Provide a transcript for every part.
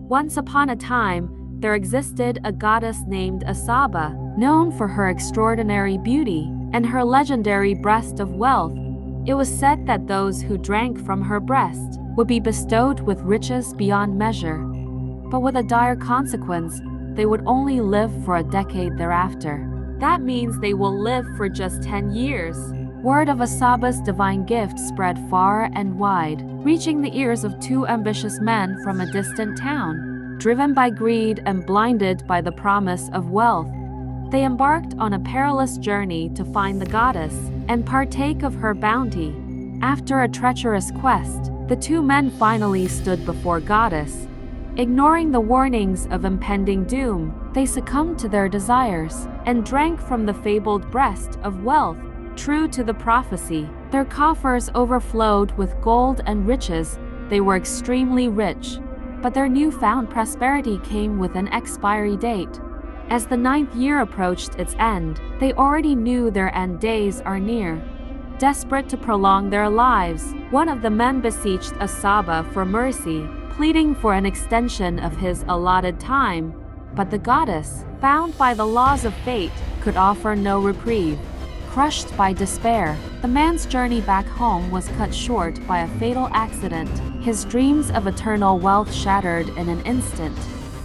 Once upon a time, there existed a goddess named Asaba, known for her extraordinary beauty and her legendary breast of wealth. It was said that those who drank from her breast would be bestowed with riches beyond measure, but with a dire consequence: they would only live for a decade thereafter. That means they will live for just 10 years. Word of Asaba's divine gift spread far and wide, reaching the ears of two ambitious men from a distant town. Driven by greed and blinded by the promise of wealth, they embarked on a perilous journey to find the goddess and partake of her bounty. After a treacherous quest, the two men finally stood before Goddess. Ignoring the warnings of impending doom, they succumbed to their desires and drank from the fabled breast of wealth. True to the prophecy, their coffers overflowed with gold and riches. They were extremely rich, but their newfound prosperity came with an expiry date. As the 9th year approached its end, they already knew their end days are near. Desperate to prolong their lives, one of the men beseeched Asaba for mercy, pleading for an extension of his allotted time. But the goddess, bound by the laws of fate, could offer no reprieve. Crushed by despair, the man's journey back home was cut short by a fatal accident, his dreams of eternal wealth shattered in an instant.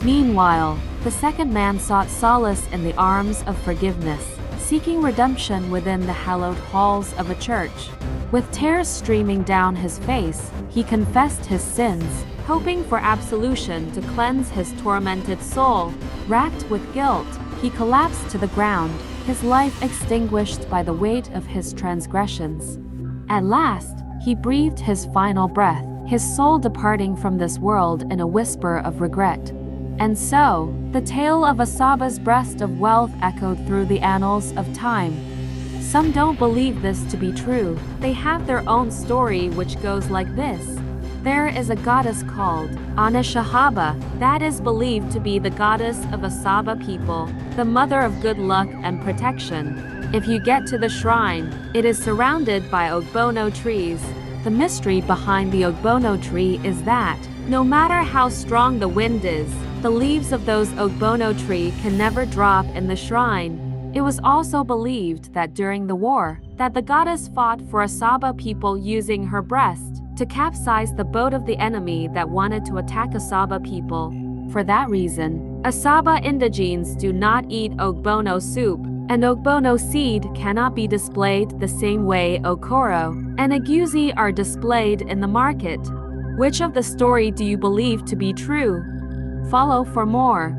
Meanwhile, the second man sought solace in the arms of forgiveness, seeking redemption within the hallowed halls of a church. With tears streaming down his face, he confessed his sins, hoping for absolution to cleanse his tormented soul. Racked with guilt, he collapsed to the ground, his life extinguished by the weight of his transgressions. At last, he breathed his final breath, his soul departing from this world in a whisper of regret. And so, the tale of Asaba's breast of wealth echoed through the annals of time. Some don't believe this to be true. They have their own story which goes like this. There is a goddess called Nwanyi Asaba that is believed to be the goddess of Asaba people, the mother of good luck and protection. If you get to the shrine, it is surrounded by ogbono trees. The mystery behind the ogbono tree is that, no matter how strong the wind is, the leaves of those ogbono tree can never drop in the shrine. It was also believed that during the war, that the goddess fought for Asaba people using her breast to capsize the boat of the enemy that wanted to attack Asaba people. For that reason, Asaba indigenes do not eat ogbono soup, and ogbono seed cannot be displayed the same way okoro and egusi are displayed in the market. Which of the story do you believe to be true? Follow for more.